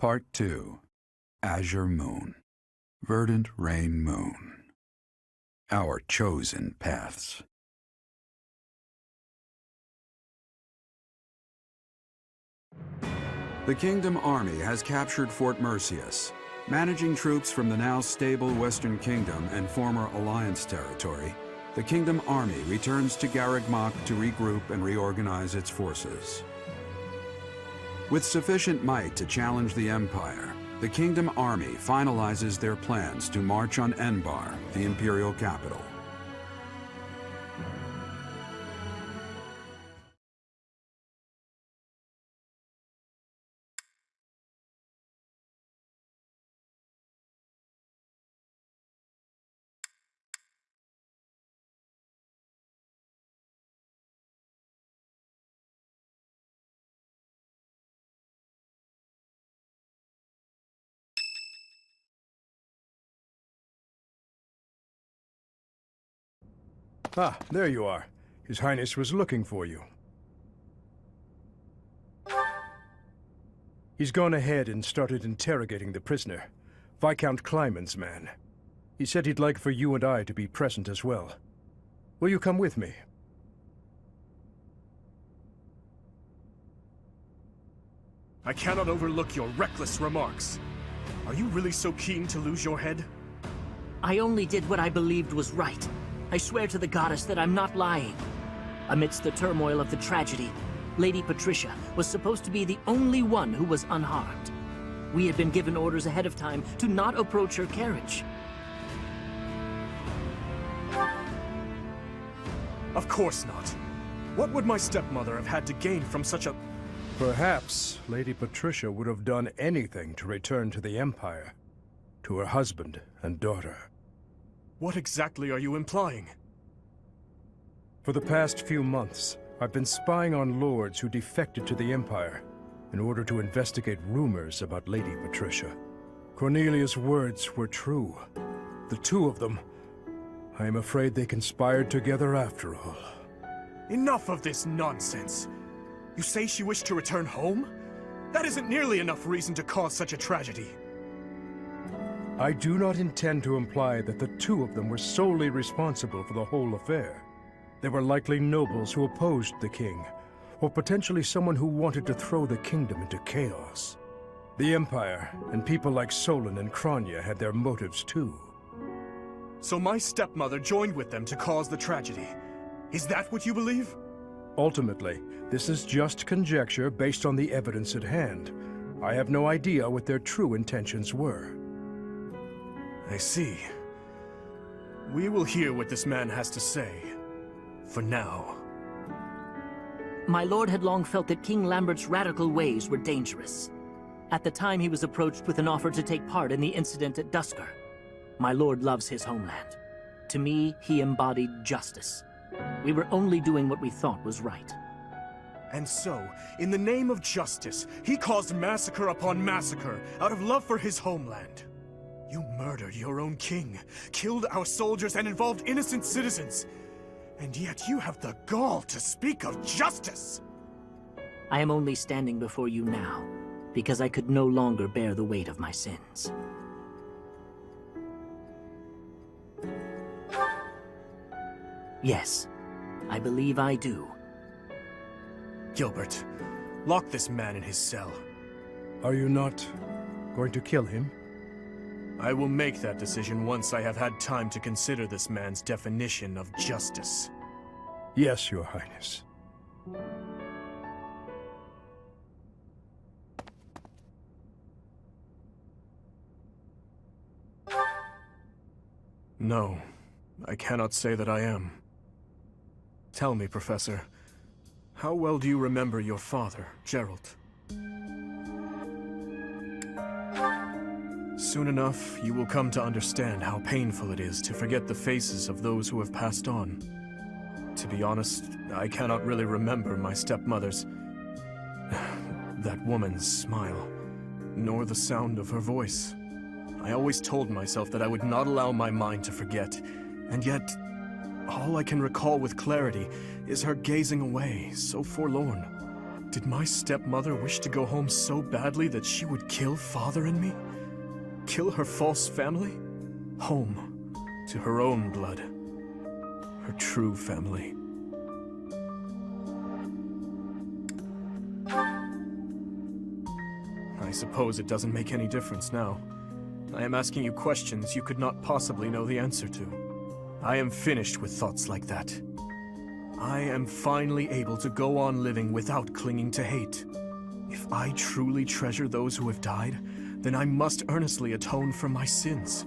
Part 2. Azure Moon. Verdant Rain Moon. Our chosen paths. The Kingdom Army has captured Fort Mercius. Managing troops from the now stable Western Kingdom and former Alliance territory, the Kingdom Army returns to Garreg Mach to regroup and reorganize its forces. With sufficient might to challenge the Empire, the Kingdom Army finalizes their plans to march on Enbar, the imperial capital. Ah, there you are. His Highness was looking for you. He's gone ahead and started interrogating the prisoner, Viscount Kleiman's man. He said he'd like for you and I to be present as well. Will you come with me? I cannot overlook your reckless remarks. Are you really so keen to lose your head? I only did what I believed was right. I swear to the goddess that I'm not lying. Amidst the turmoil of the tragedy, Lady Patricia was supposed to be the only one who was unharmed. We had been given orders ahead of time to not approach her carriage. Of course not. What would my stepmother have had to gain from such a... Perhaps Lady Patricia would have done anything to return to the Empire, to her husband and daughter. What exactly are you implying? For the past few months, I've been spying on lords who defected to the Empire in order to investigate rumors about Lady Patricia. Cornelia's words were true. The two of them, I am afraid they conspired together after all. Enough of this nonsense. You say she wished to return home? That isn't nearly enough reason to cause such a tragedy. I do not intend to imply that the two of them were solely responsible for the whole affair. They were likely nobles who opposed the king, or potentially someone who wanted to throw the kingdom into chaos. The Empire, and people like Solon and Kronya had their motives too. So my stepmother joined with them to cause the tragedy. Is that what you believe? Ultimately, this is just conjecture based on the evidence at hand. I have no idea what their true intentions were. I see. We will hear what this man has to say. For now. My lord had long felt that King Lambert's radical ways were dangerous. At the time he was approached with an offer to take part in the incident at Duscur. My lord loves his homeland. To me, he embodied justice. We were only doing what we thought was right. And so, in the name of justice, he caused massacre upon massacre out of love for his homeland. You murdered your own king, killed our soldiers, and involved innocent citizens. And yet you have the gall to speak of justice! I am only standing before you now, because I could no longer bear the weight of my sins. Yes, I believe I do. Gilbert, lock this man in his cell. Are you not going to kill him? I will make that decision once I have had time to consider this man's definition of justice. Yes, Your Highness. No, I cannot say that I am. Tell me, Professor, how well do you remember your father, Gerald? Soon enough, you will come to understand how painful it is to forget the faces of those who have passed on. To be honest, I cannot really remember my stepmother's... that woman's smile, nor the sound of her voice. I always told myself that I would not allow my mind to forget, and yet, all I can recall with clarity is her gazing away, so forlorn. Did my stepmother wish to go home so badly that she would kill Father and me? Kill her false family? Home to her own blood. Her true family. I suppose it doesn't make any difference now. I am asking you questions you could not possibly know the answer to. I am finished with thoughts like that. I am finally able to go on living without clinging to hate. If I truly treasure those who have died, then I must earnestly atone for my sins.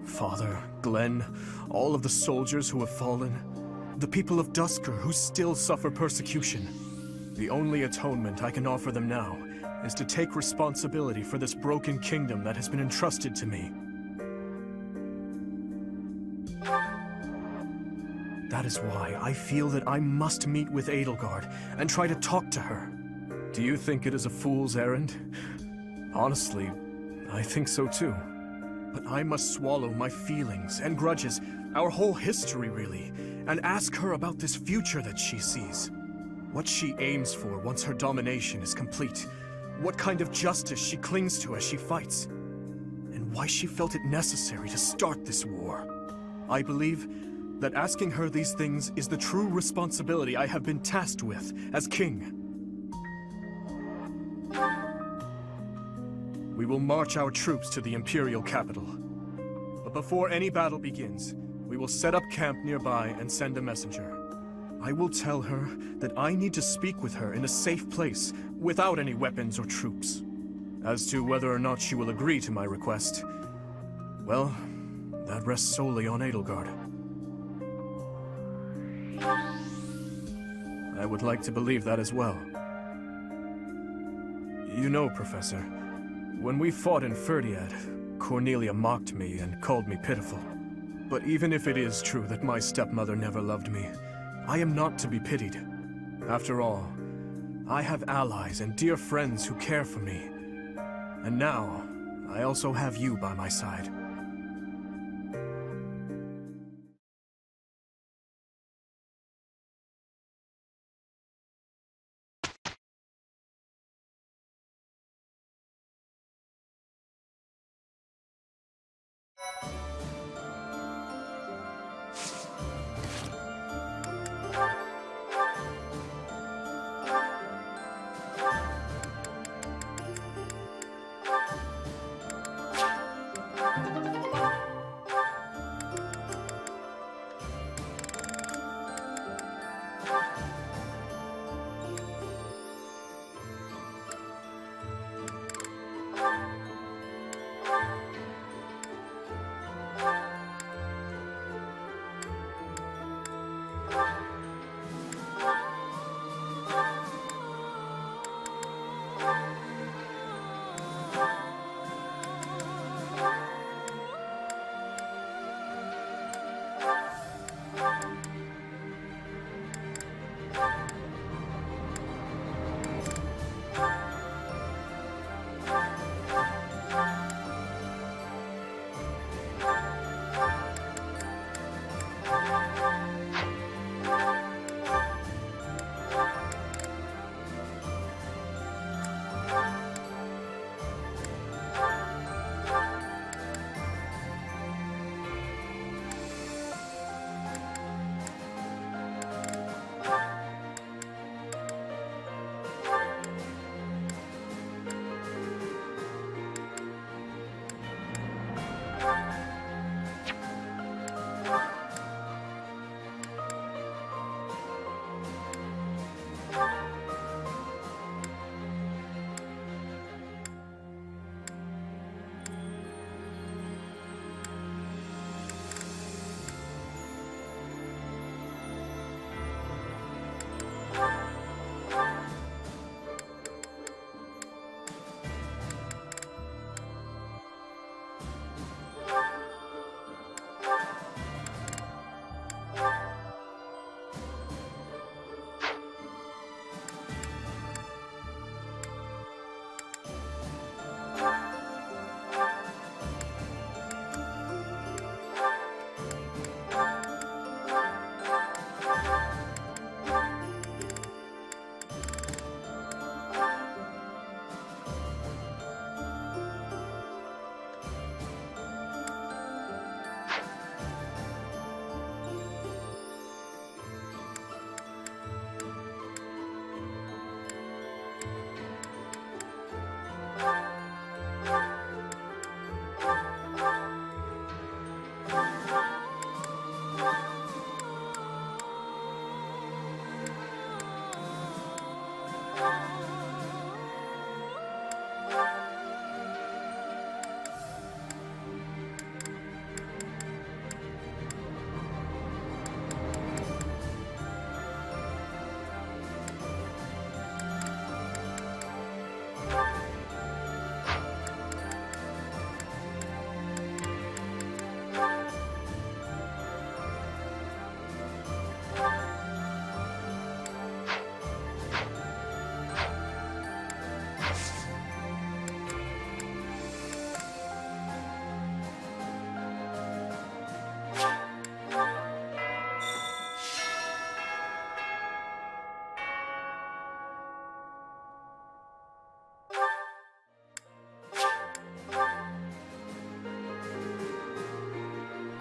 Father, Glenn, all of the soldiers who have fallen, the people of Duscur who still suffer persecution. The only atonement I can offer them now is to take responsibility for this broken kingdom that has been entrusted to me. That is why I feel that I must meet with Edelgard and try to talk to her. Do you think it is a fool's errand? Honestly, I think so too. But I must swallow my feelings and grudges, our whole history really, and ask her about this future that she sees. What she aims for once her domination is complete. What kind of justice she clings to as she fights. And why she felt it necessary to start this war. I believe that asking her these things is the true responsibility I have been tasked with as king. We will march our troops to the Imperial capital. But before any battle begins, we will set up camp nearby and send a messenger. I will tell her that I need to speak with her in a safe place, without any weapons or troops. As to whether or not she will agree to my request, well, that rests solely on Edelgard. I would like to believe that as well. You know, Professor, when we fought in Ferdiad, Cornelia mocked me and called me pitiful. But even if it is true that my stepmother never loved me, I am not to be pitied. After all, I have allies and dear friends who care for me. And now, I also have you by my side.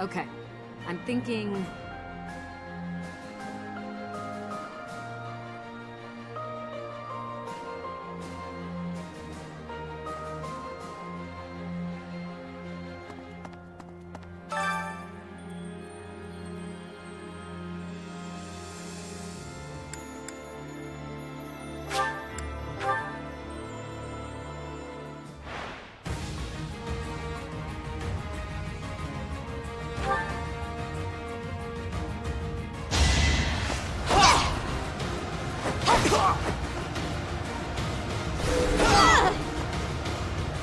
Okay. I'm thinking...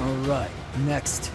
Alright, next.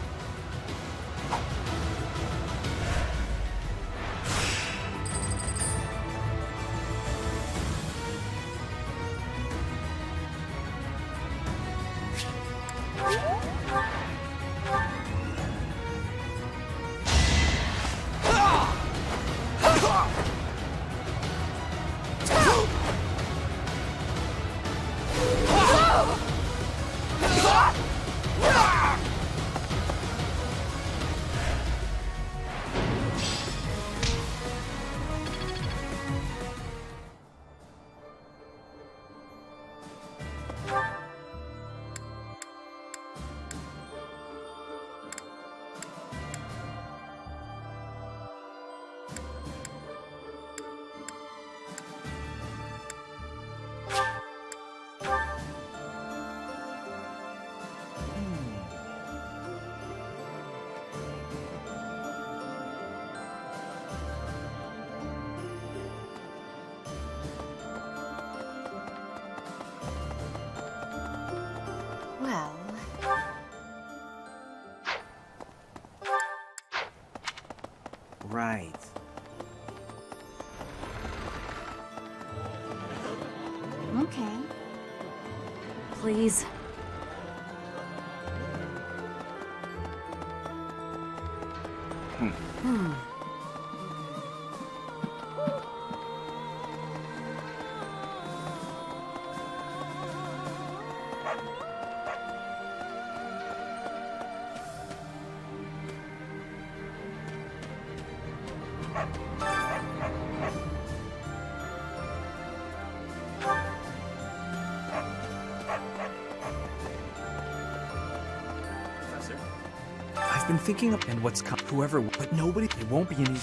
Well... Right. Okay. Please. I've been thinking of and what's come. Whoever, but nobody. It won't be any.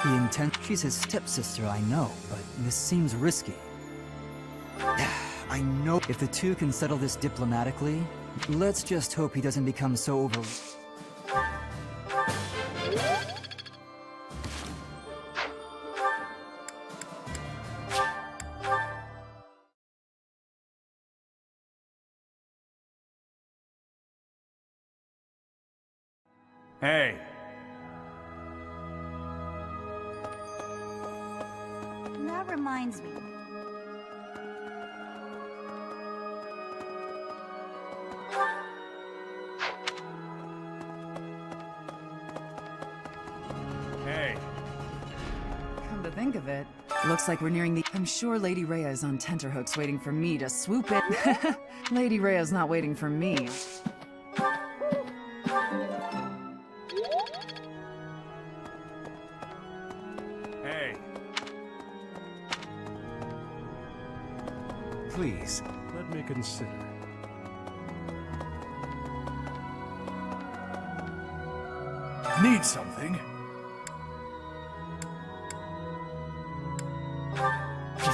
The intent... She's his stepsister, I know, but this seems risky. I know. If the two can settle this diplomatically, let's just hope he doesn't become so over... Hey, That reminds me. hey. Come to think of it, looks like we're nearing the... I'm sure Lady Rhea is on tenterhooks waiting for me to swoop in. Lady Rhea's not waiting for me. Hey. Please. Let me consider. Need something?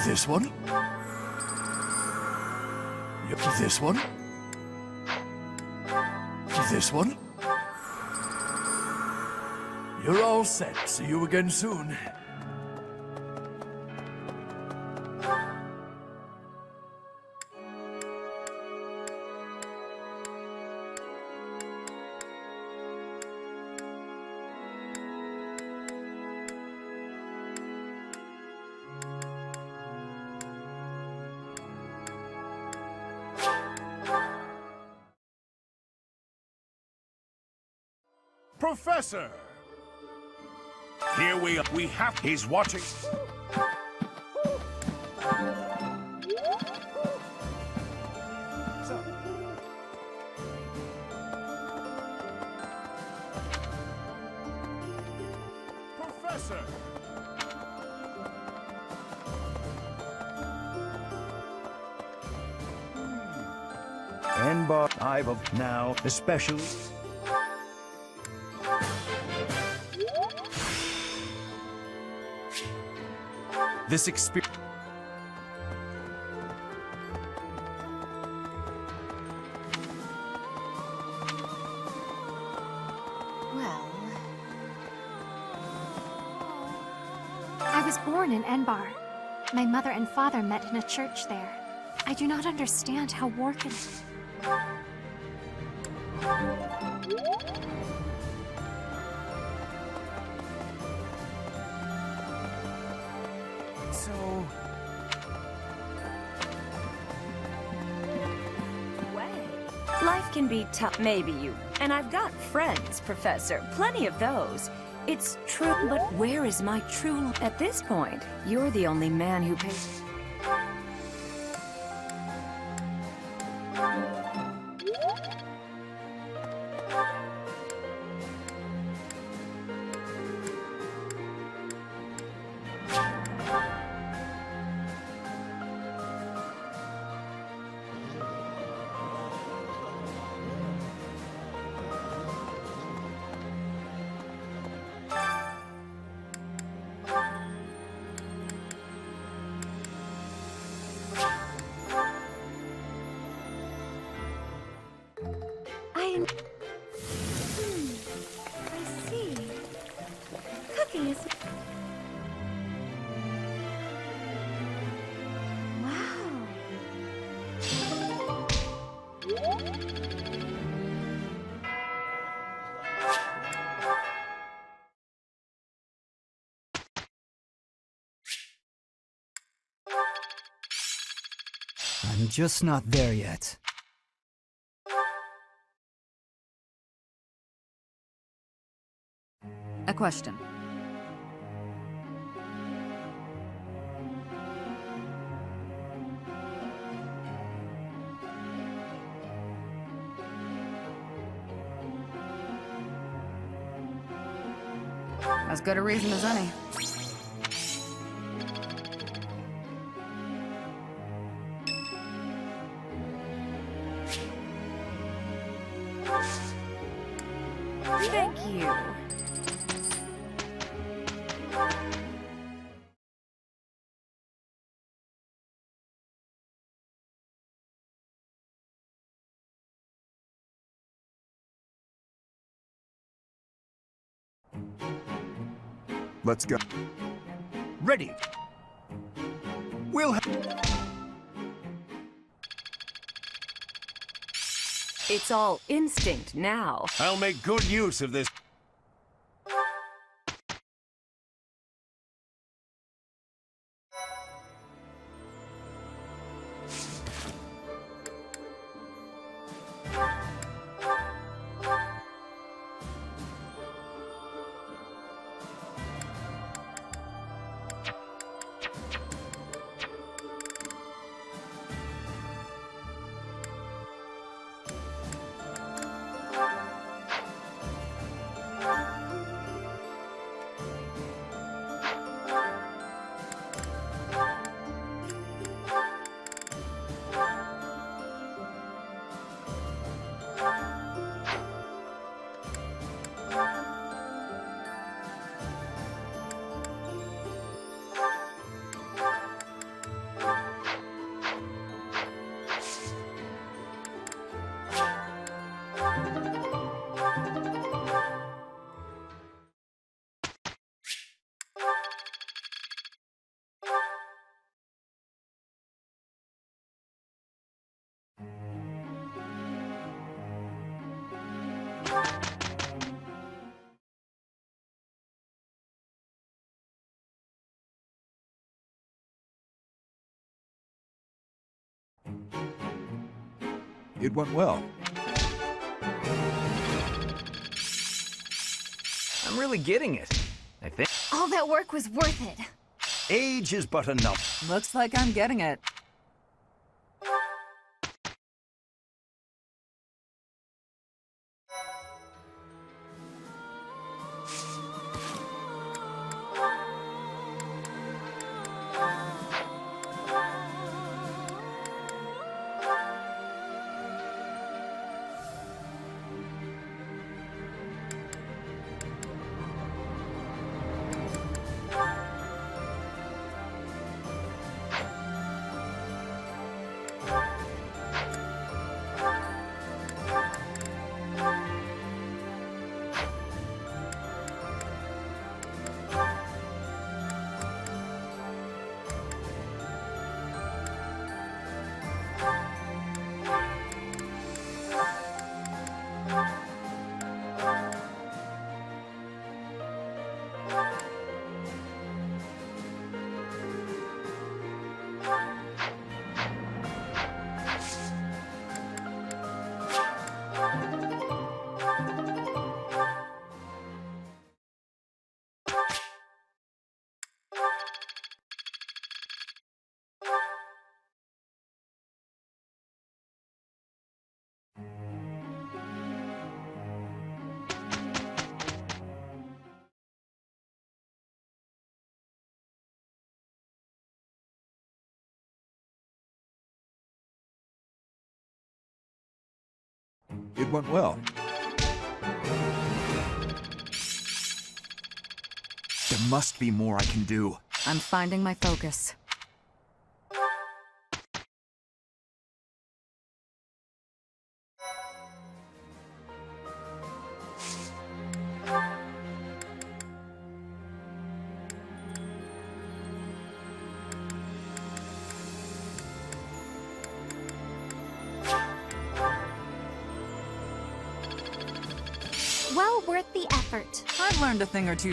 This one? This one? This one? You're all set. See you again soon. Professor! Here we have... He's watching. Professor! And I've of now, especially... This experience... Well... I was born in Enbar. My mother and father met in a church there. I do not understand how war can... So... Life can be tough, maybe you. And I've got friends, Professor, plenty of those. It's true, but where is my true... At this point, you're the only man who pays... I see. Cooking is... Wow. I'm just not there yet. A question. As good a reason as any. Thank you. Let's go. Ready. We'll It's all instinct now. I'll make good use of this. It went well. I'm really getting it, I think. All that work was worth it. Age is but a number. Looks like I'm getting it. It went well. There must be more I can do. I'm finding my focus. Well worth the effort. I've learned a thing or two.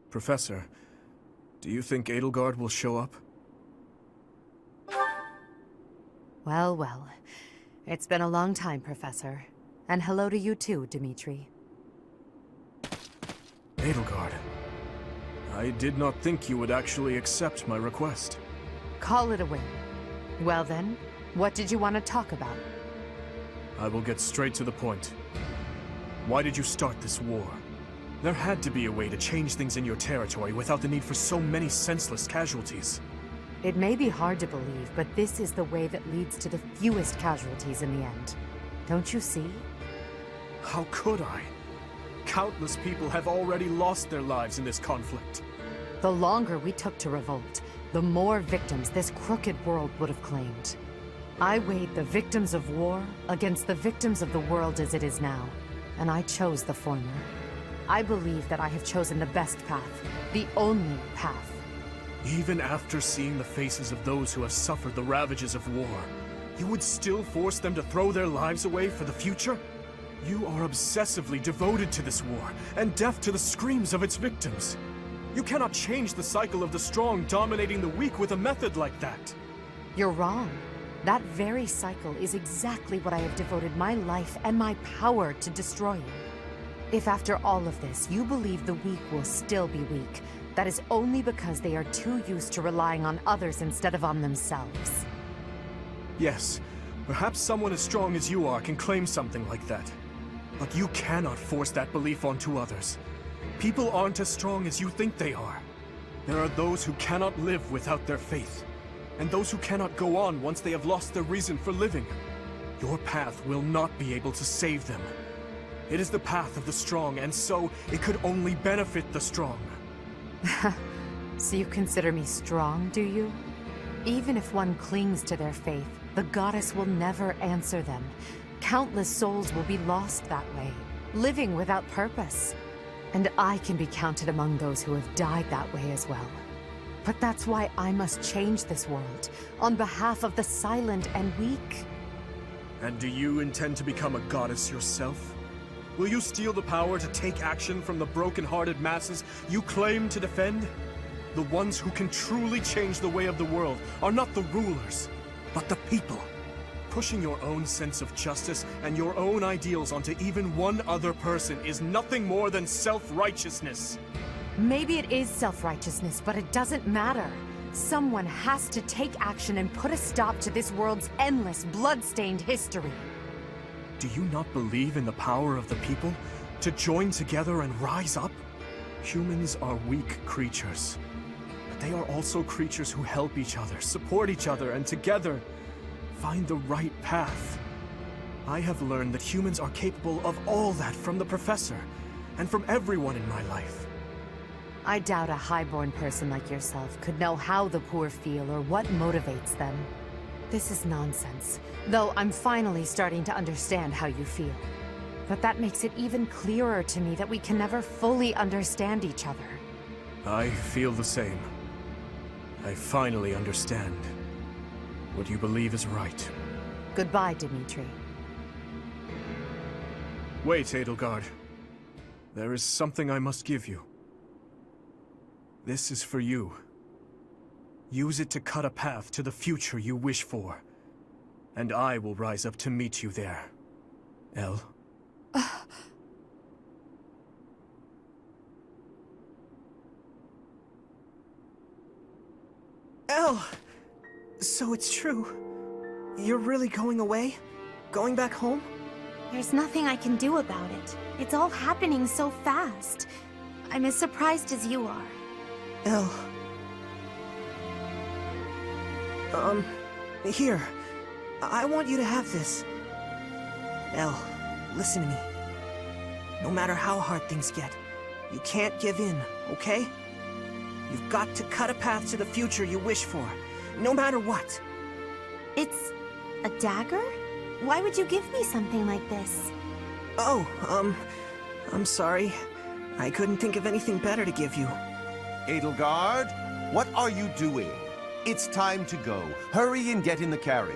Professor, do you think Edelgard will show up? Well, well. It's been a long time, Professor. And hello to you too, Dimitri. Edelgard. I did not think you would actually accept my request. Call it a win. Well then, what did you want to talk about? I will get straight to the point. Why did you start this war? There had to be a way to change things in your territory without the need for so many senseless casualties. It may be hard to believe, but this is the way that leads to the fewest casualties in the end. Don't you see? How could I? Countless people have already lost their lives in this conflict. The longer we took to revolt, the more victims this crooked world would have claimed. I weighed the victims of war against the victims of the world as it is now, and I chose the former. I believe that I have chosen the best path, the only path. Even after seeing the faces of those who have suffered the ravages of war, you would still force them to throw their lives away for the future? You are obsessively devoted to this war, and deaf to the screams of its victims. You cannot change the cycle of the strong dominating the weak with a method like that. You're wrong. That very cycle is exactly what I have devoted my life and my power to destroying. If after all of this, you believe the weak will still be weak, that is only because they are too used to relying on others instead of on themselves. Yes, perhaps someone as strong as you are can claim something like that. But you cannot force that belief onto others. People aren't as strong as you think they are. There are those who cannot live without their faith, and those who cannot go on once they have lost their reason for living. Your path will not be able to save them. It is the path of the strong, and so it could only benefit the strong. So you consider me strong, do you? Even if one clings to their faith, the goddess will never answer them. Countless souls will be lost that way, living without purpose. And I can be counted among those who have died that way as well. But that's why I must change this world, on behalf of the silent and weak. And do you intend to become a goddess yourself? Will you steal the power to take action from the broken-hearted masses you claim to defend? The ones who can truly change the way of the world are not the rulers, but the people. Pushing your own sense of justice and your own ideals onto even one other person is nothing more than self-righteousness. Maybe it is self-righteousness, but it doesn't matter. Someone has to take action and put a stop to this world's endless, blood-stained history. Do you not believe in the power of the people? To join together and rise up? Humans are weak creatures. But they are also creatures who help each other, support each other, and together find the right path. I have learned that humans are capable of all that from the professor, and from everyone in my life. I doubt a highborn person like yourself could know how the poor feel or what motivates them. This is nonsense, though I'm finally starting to understand how you feel. But that makes it even clearer to me that we can never fully understand each other. I feel the same. I finally understand. What you believe is right. Goodbye, Dimitri. Wait, Edelgard. There is something I must give you. This is for you. Use it to cut a path to the future you wish for. And I will rise up to meet you there. Elle? Elle! So it's true. You're really going away? Going back home? There's nothing I can do about it. It's all happening so fast. I'm as surprised as you are. Elle. Here. I want you to have this. Elle, listen to me. No matter how hard things get, you can't give in, okay? You've got to cut a path to the future you wish for, no matter what. It's a dagger? Why would you give me something like this? Oh, I'm sorry. I couldn't think of anything better to give you. Edelgard, what are you doing? It's time to go. Hurry and get in the carriage.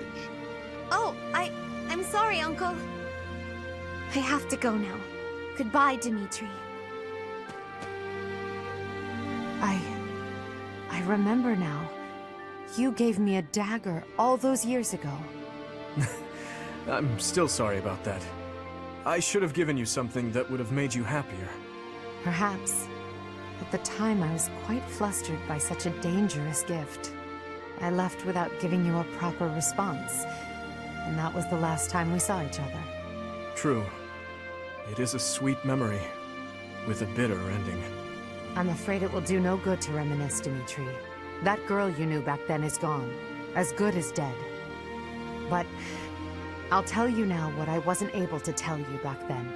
Oh, I'm sorry, Uncle. I have to go now. Goodbye, Dimitri. I remember now. You gave me a dagger all those years ago. I'm still sorry about that. I should have given you something that would have made you happier. Perhaps. At the time, I was quite flustered by such a dangerous gift. I left without giving you a proper response, and that was the last time we saw each other. True. It is a sweet memory, with a bitter ending. I'm afraid it will do no good to reminisce, Dimitri. That girl you knew back then is gone, as good as dead. But I'll tell you now what I wasn't able to tell you back then.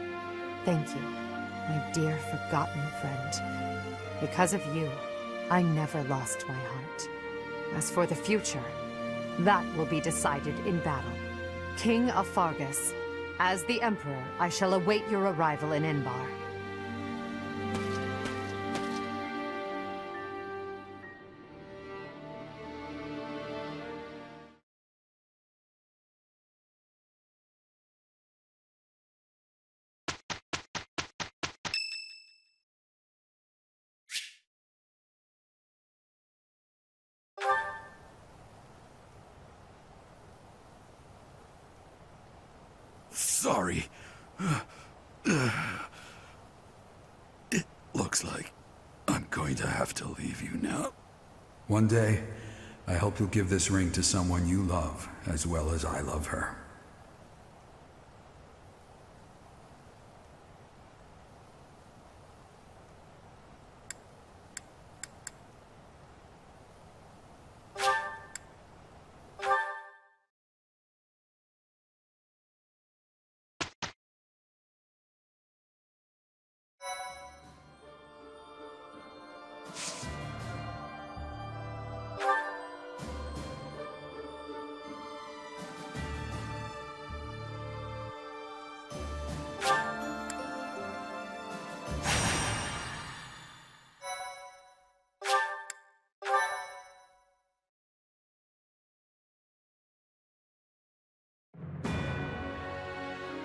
Thank you, my dear forgotten friend. Because of you, I never lost my heart. As for the future, that will be decided in battle. King of Fargus, as the Emperor, I shall await your arrival in Inbar. Sorry. It looks like I'm going to have to leave you now. One day, I hope you'll give this ring to someone you love, as well as I love her.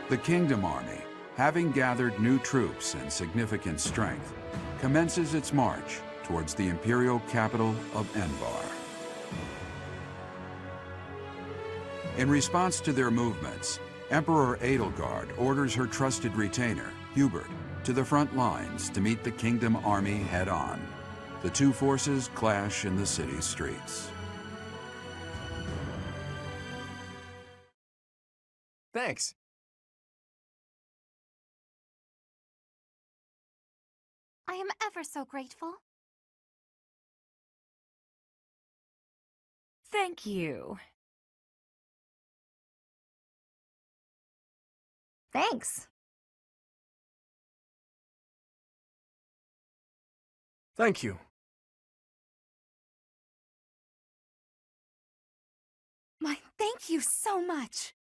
The Kingdom Army, having gathered new troops and significant strength, commences its march towards the imperial capital of Enbar. In response to their movements, Emperor Edelgard orders her trusted retainer, Hubert, to the front lines to meet the kingdom army head-on. The two forces clash in the city's streets. Thanks. I am ever so grateful. Thank you. Thanks. Thank you. My, thank you so much.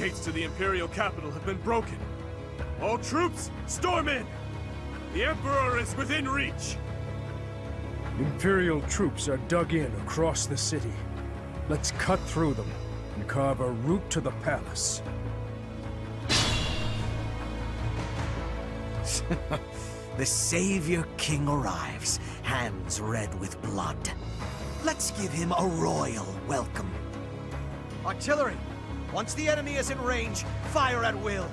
The gates to the Imperial capital have been broken. All troops, storm in! The Emperor is within reach! Imperial troops are dug in across the city. Let's cut through them and carve a route to the palace. The Savior King arrives, hands red with blood. Let's give him a royal welcome. Artillery! Once the enemy is in range, fire at will.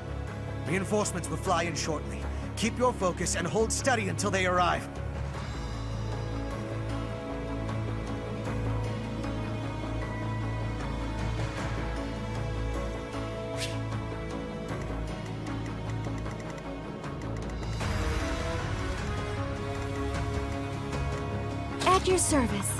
Reinforcements will fly in shortly. Keep your focus and hold steady until they arrive. At your service.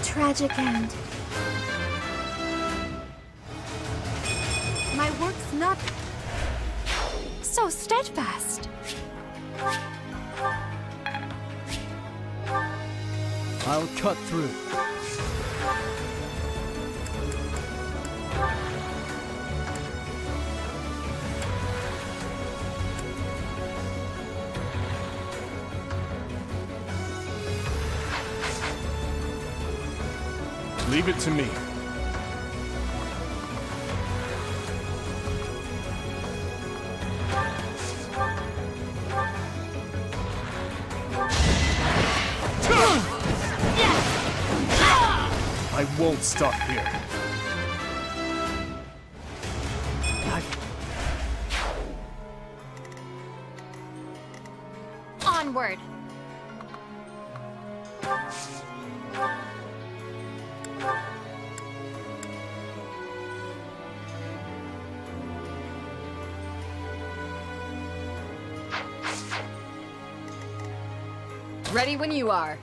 Tragic end. My work's not so steadfast. I'll cut through. Leave it to me. I won't stop here. Onward. Ready when you are.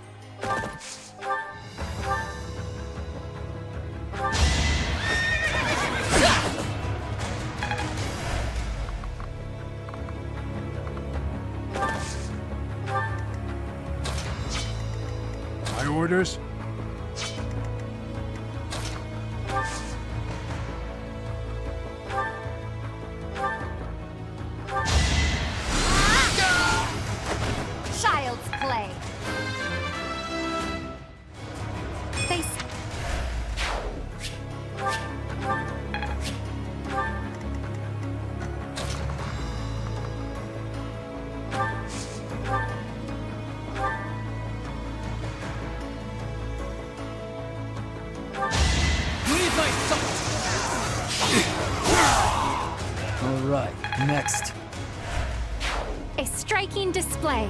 My orders? Next. A striking display.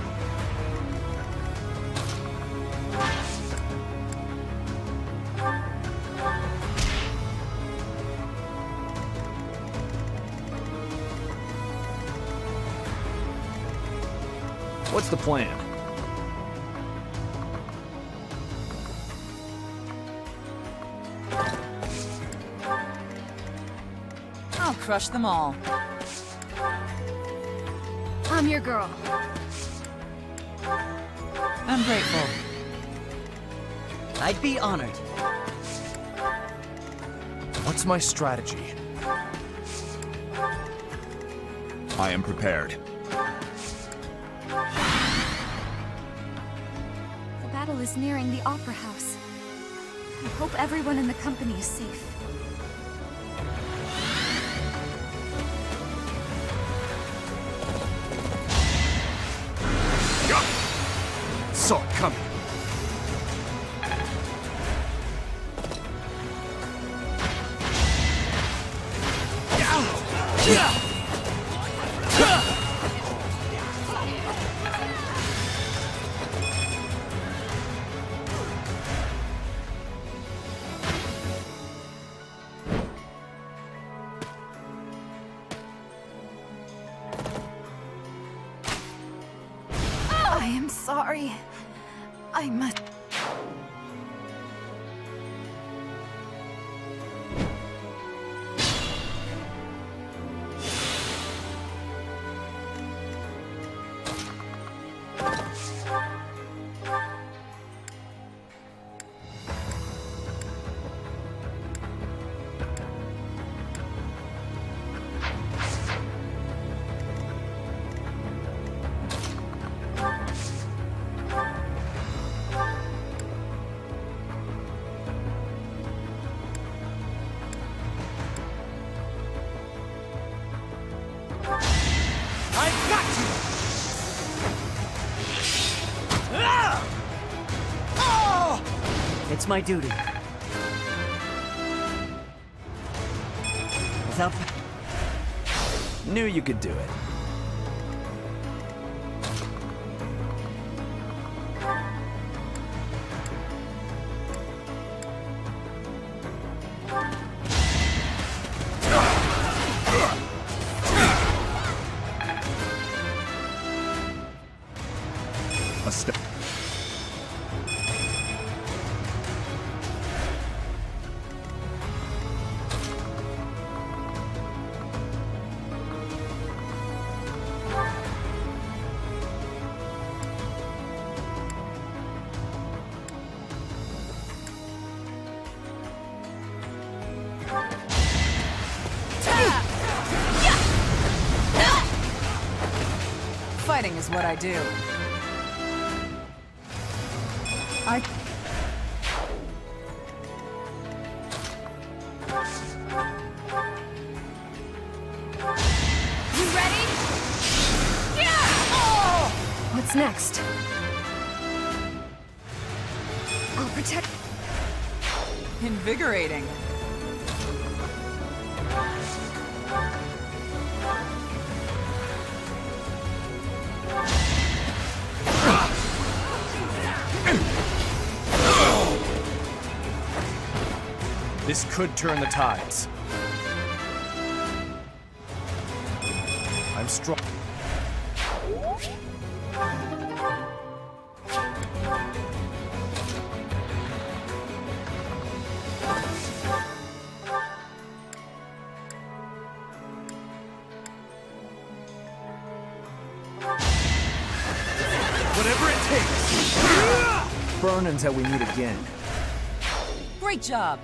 What's the plan? I'll crush them all. I'm your girl. I'm grateful. I'd be honored. What's my strategy? I am prepared. The battle is nearing the Opera House. I hope everyone in the company is safe. Saw it coming. I am sorry. I must... I've got you! It's my duty. Without... Knew you could do it. A step. Fighting is what I do. You ready? Yeah! Oh! What's next? I'll protect... Invigorating. This could turn the tides. I'm strong. Whatever it takes! Burn until we meet again. Great job.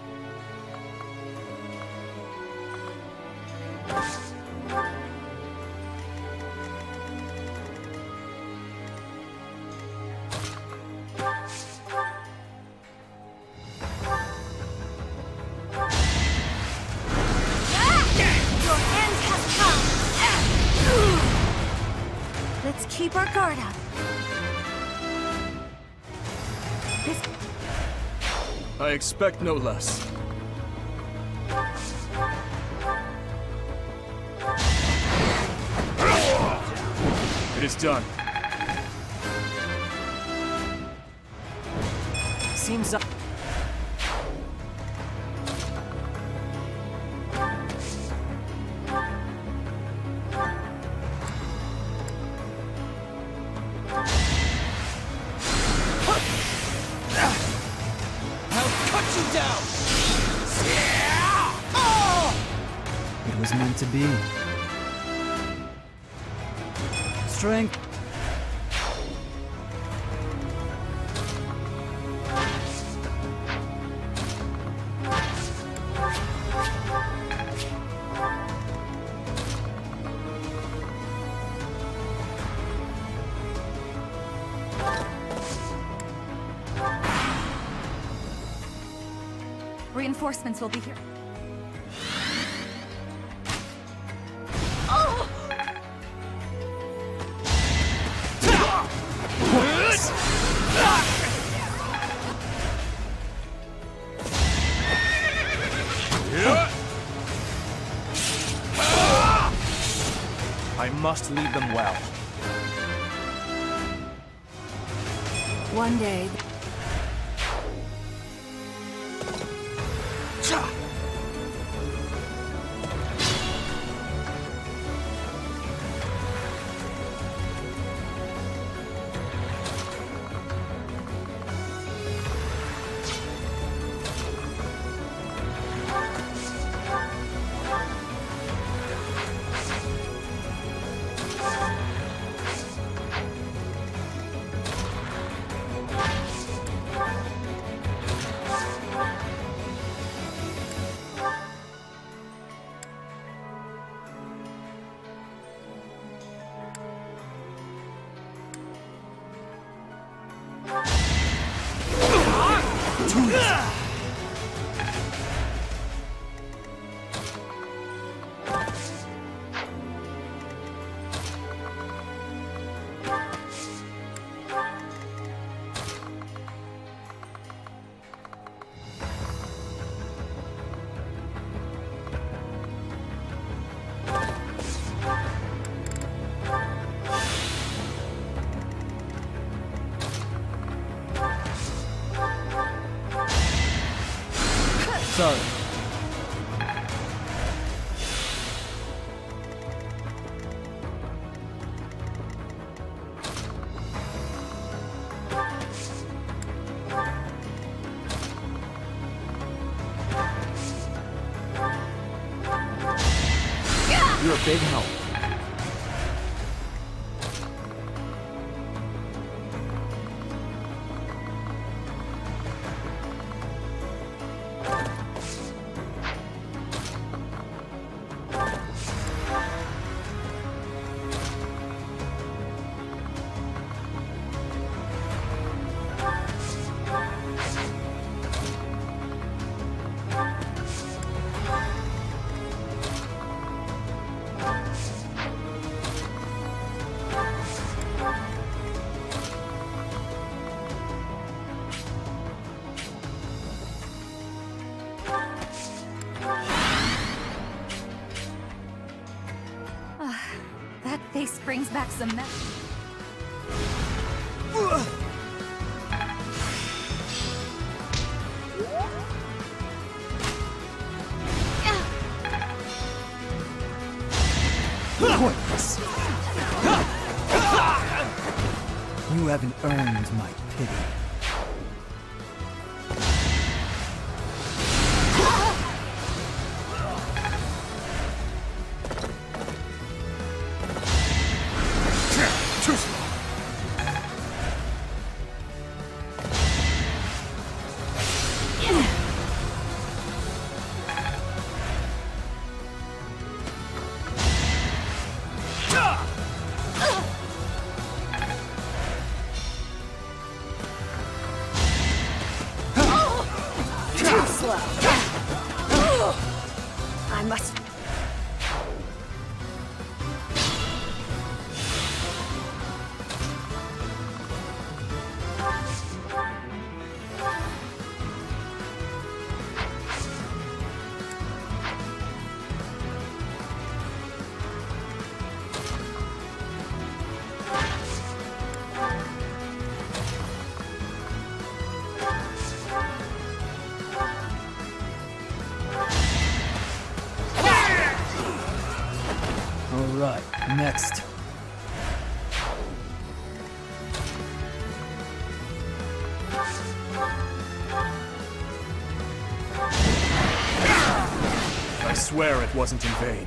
Let's keep our guard up. I expect no less. It is done. Seems up. It was meant to be. Strength. Reinforcements will be here. I must lead them well. One day... Sorry. You're a big help. That face brings back some memories. Pointless. You haven't earned my pity. I must... next? I swear it wasn't in vain.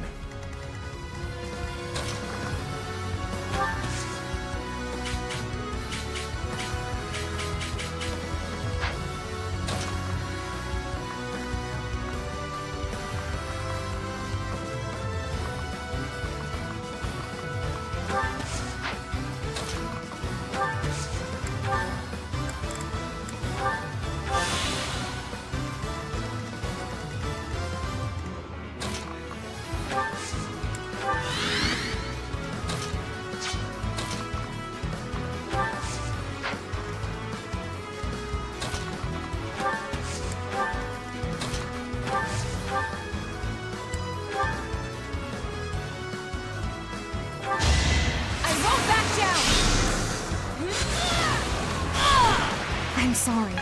I'm sorry.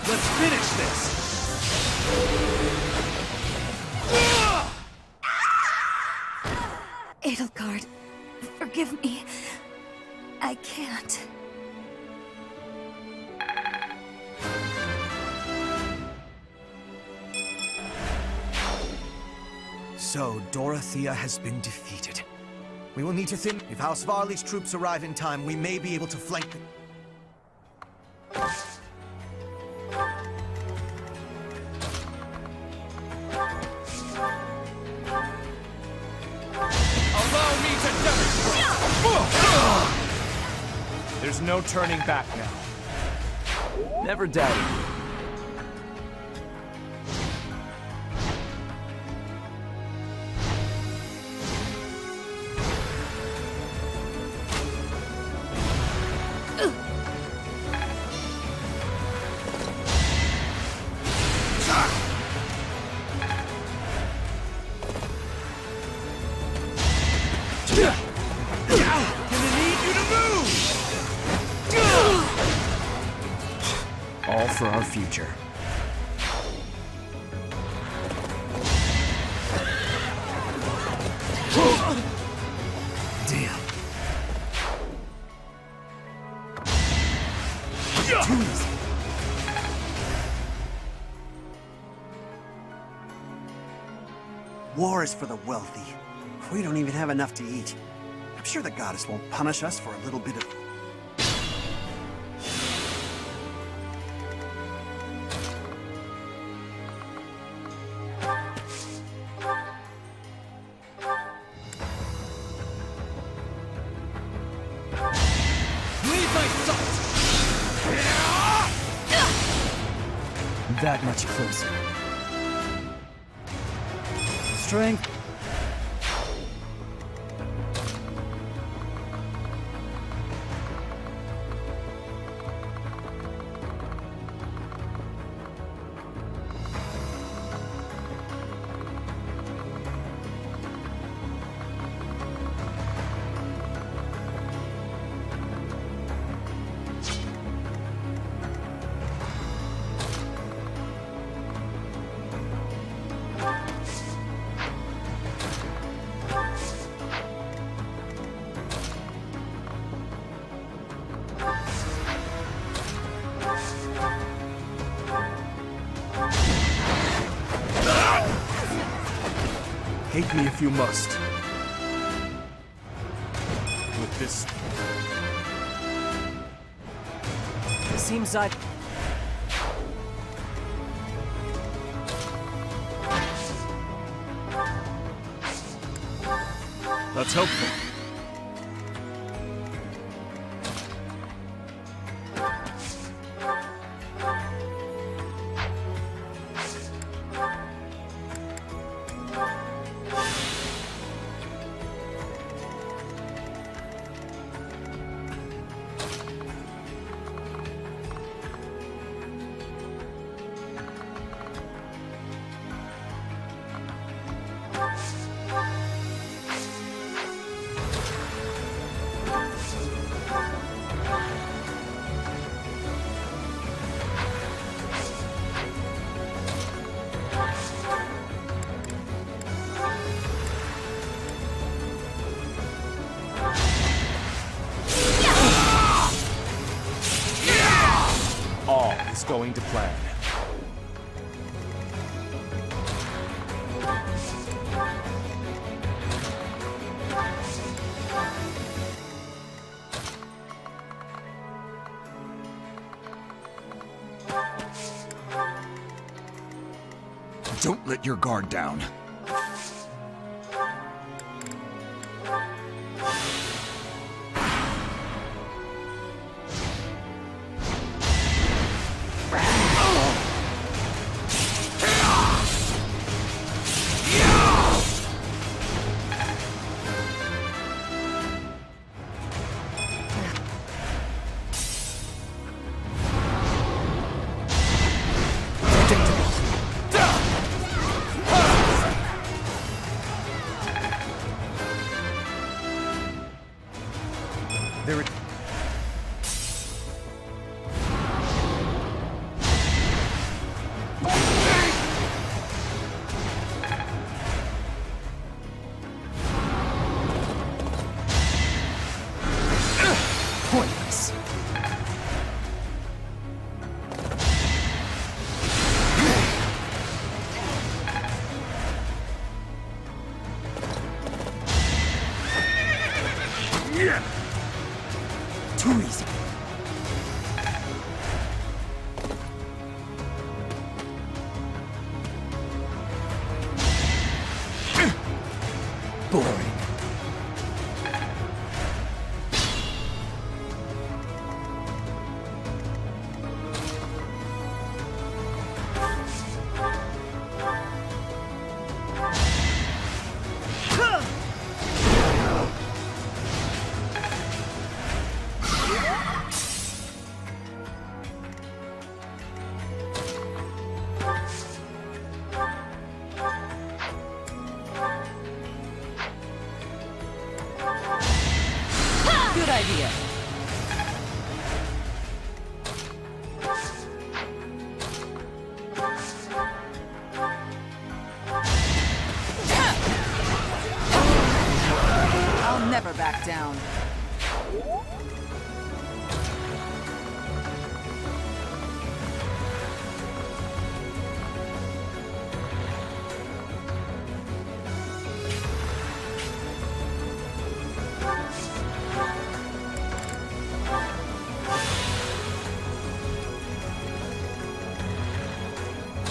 Let's finish this! Edelgard, forgive me. I can't. So, Dorothea has been defeated. We will need to think. If House Varley's troops arrive in time, we may be able to flank them. Allow me to demonstrate! There's no turning back now. Never doubted. All for our future. Damn. War is for the wealthy. We don't even have enough to eat. I'm sure the goddess won't punish us for a little bit of... That much closer. Strength. Hate me if you must. With this... It seems I... Let's hope for... Everything's going to plan. Don't let your guard down. Too easy. Boring. Good idea. I'll never back down.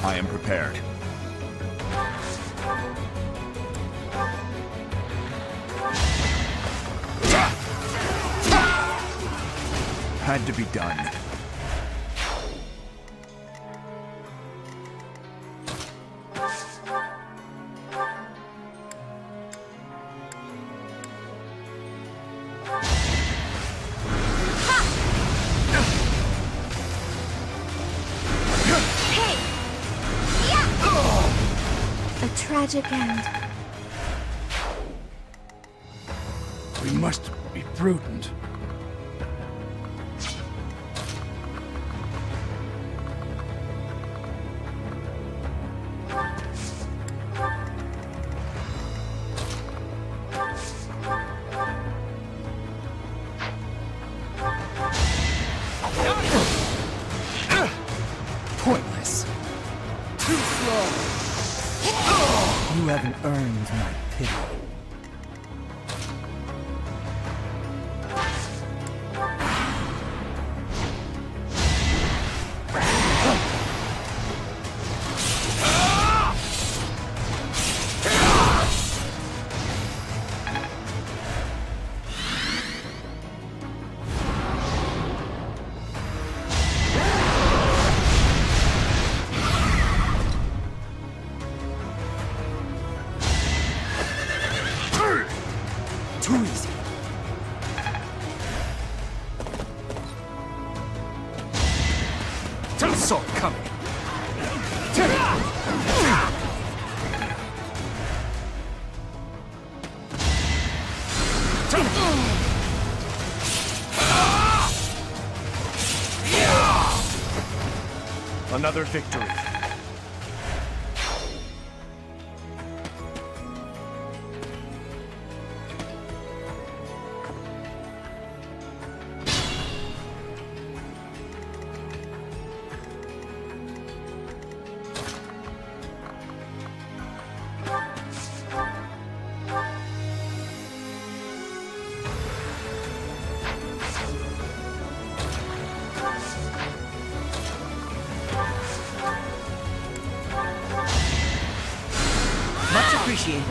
I am prepared. Had to be done. Tragic end. We must be prudent. Pointless. Too slow. You haven't earned my pity. Too easy. Saw it coming. Another victory. appreciated.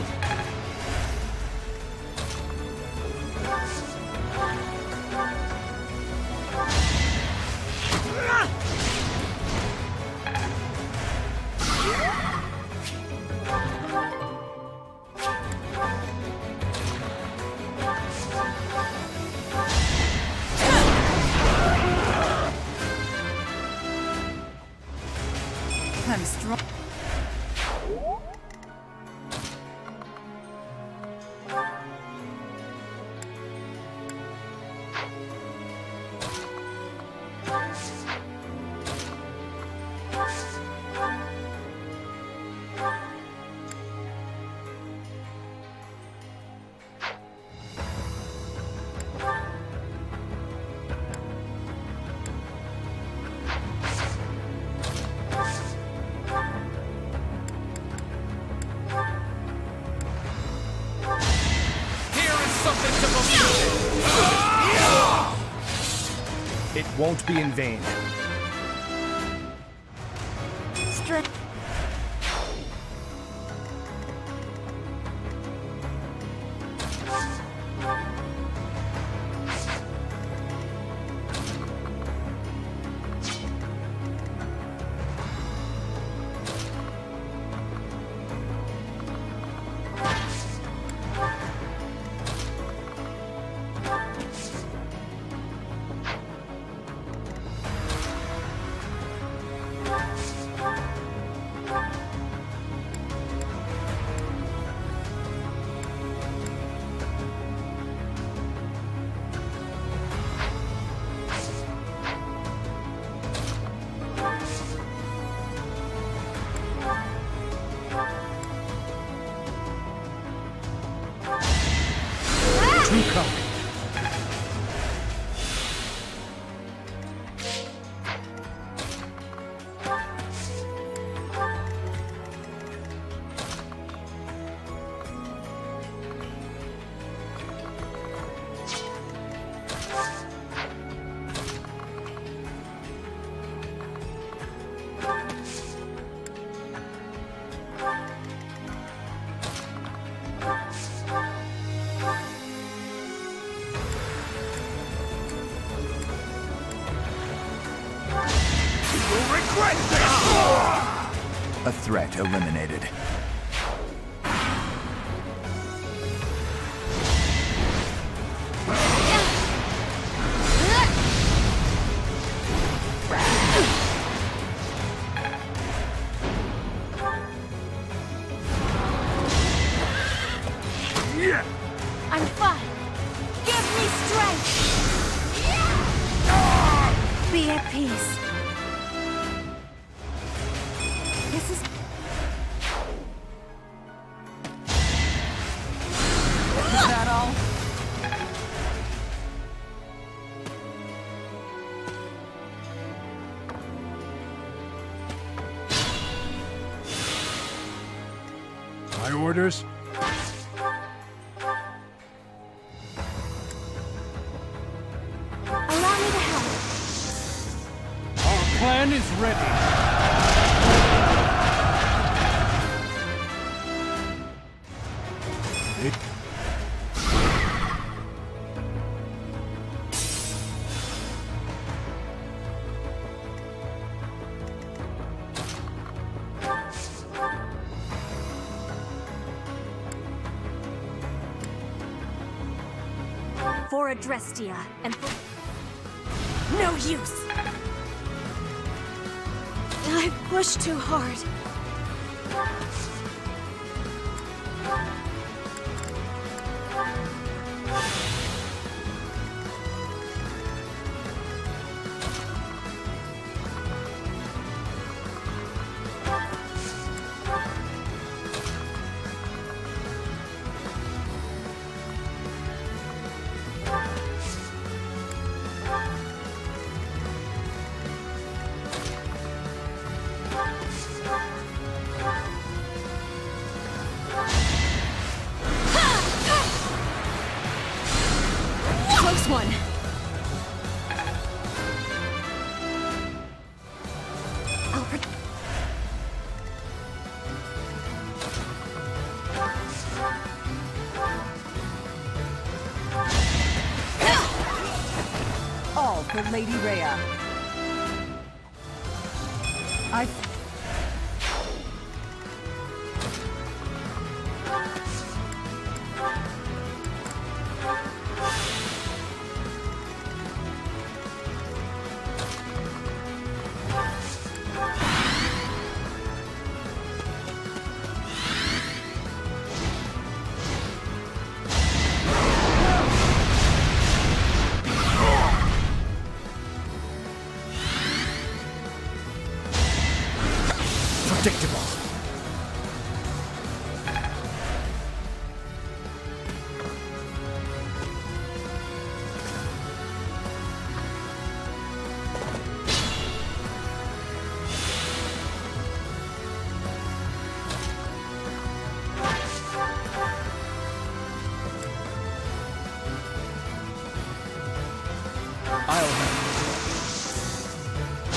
I'm strong. It won't be in vain. A threat eliminated. I'm fine. Give me strength. Be at peace. This is... Is that all? My orders? Allow me to help. Our plan is ready. For Adrestia and for... No use! I've pushed too hard. Close one. all for Lady Rhea. Predictable.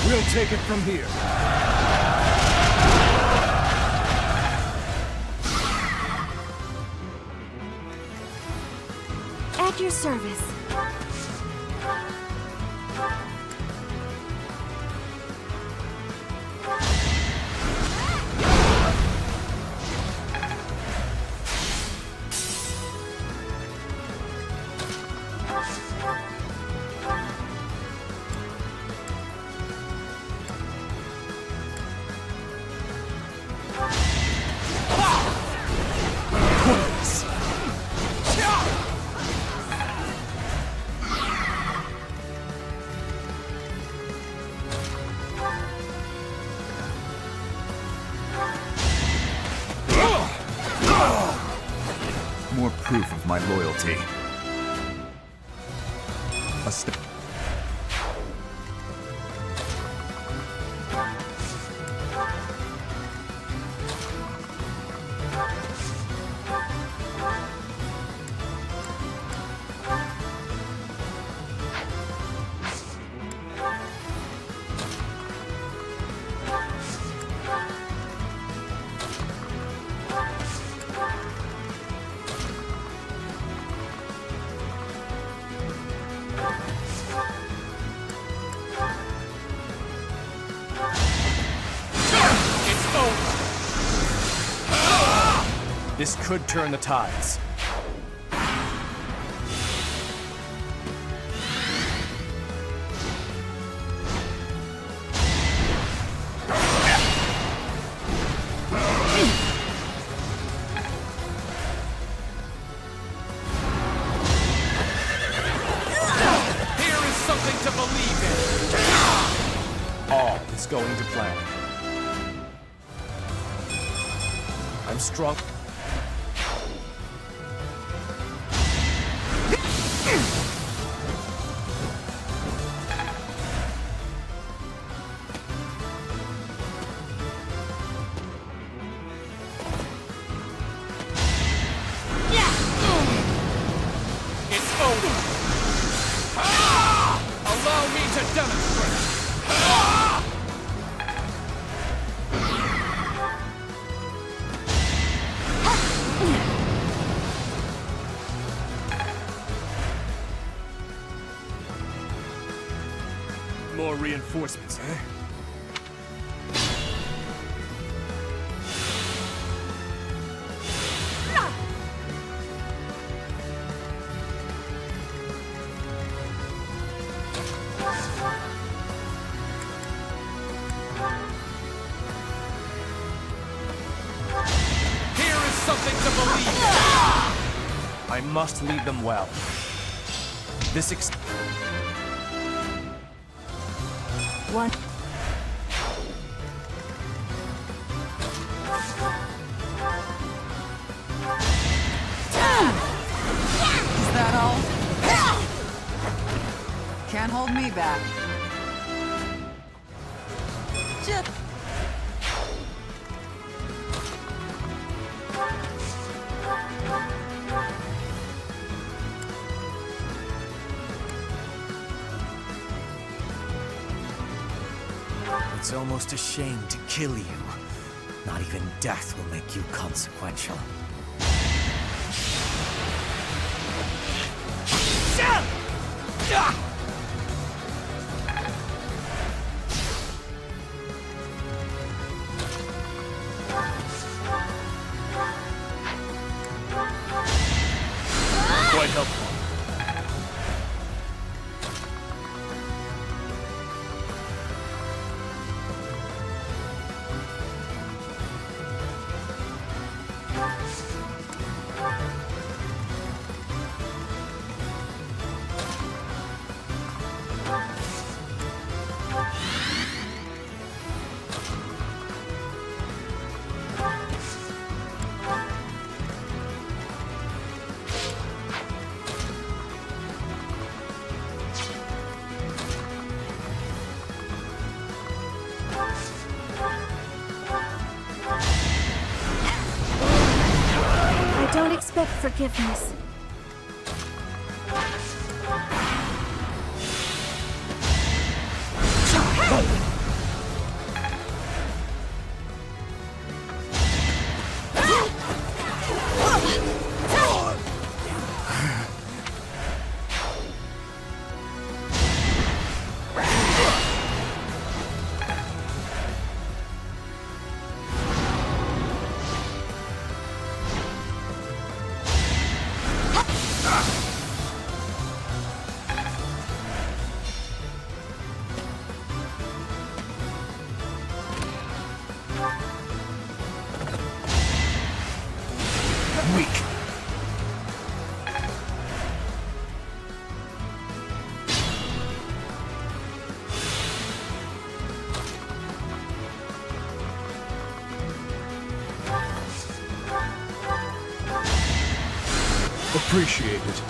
We'll take it from here. At your service. More proof of my loyalty. A step. This could turn the tides. Here is something to believe in. All is going to plan. I'm strong. Allow me to demonstrate! More reinforcements, eh? Something to believe in. I must lead them well. This One. Is that all? Can't hold me back. It's almost a shame to kill you. Not even death will make you consequential. expect forgiveness. Appreciate it.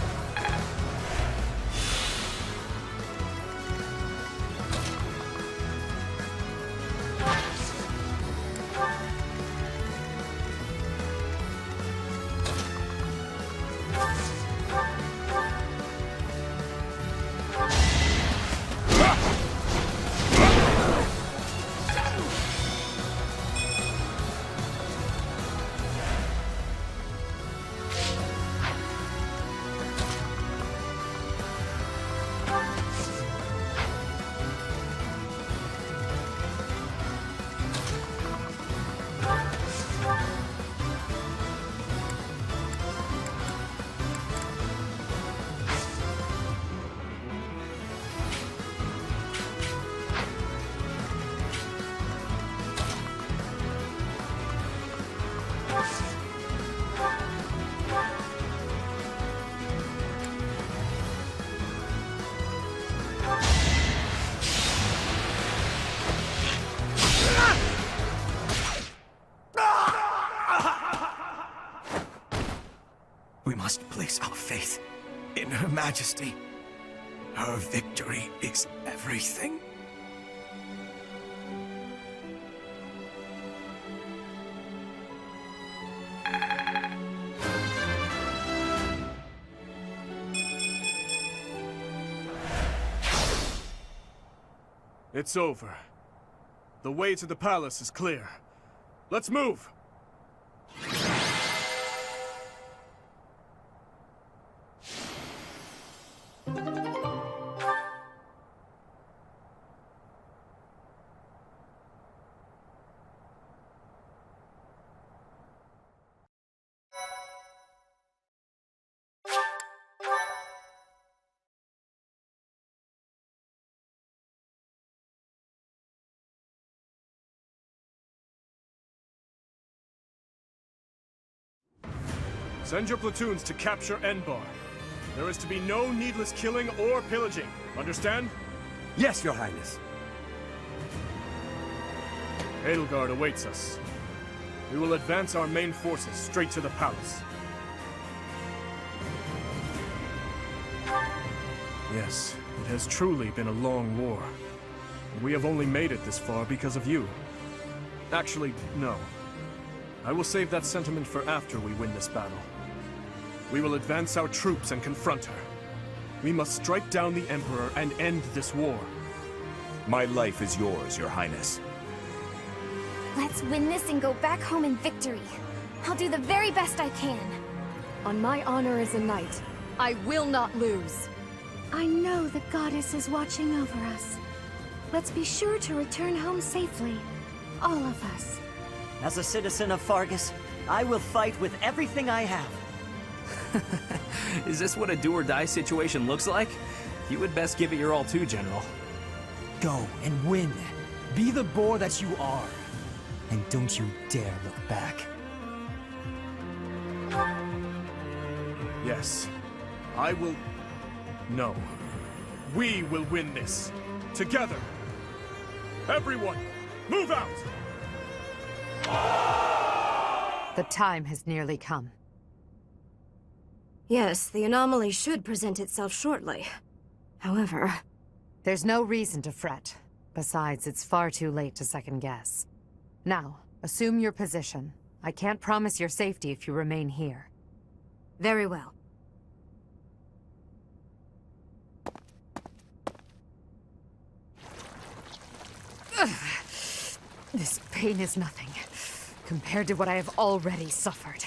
We must place our faith in Her Majesty. Her victory is everything. It's over. The way to the palace is clear. Let's move! Send your platoons to capture Enbar. There is to be no needless killing or pillaging. Understand? Yes, Your Highness. Edelgard awaits us. We will advance our main forces straight to the palace. Yes, it has truly been a long war. We have only made it this far because of you. Actually, no. I will save that sentiment for after we win this battle. We will advance our troops and confront her. We must strike down the Emperor and end this war. My life is yours, Your Highness. Let's win this and go back home in victory. I'll do the very best I can. On my honor as a knight, I will not lose. I know the goddess is watching over us. Let's be sure to return home safely. All of us. As a citizen of Fargus, I will fight with everything I have. Is this what a do-or-die situation looks like? You would best give it your all too, General. Go and win. Be the boar that you are. And don't you dare look back. Yes. I will... No. We will win this. Together. Everyone, move out! The time has nearly come. Yes, the anomaly should present itself shortly. However... There's no reason to fret. Besides, it's far too late to second guess. Now, assume your position. I can't promise your safety if you remain here. Very well. This pain is nothing compared to what I have already suffered.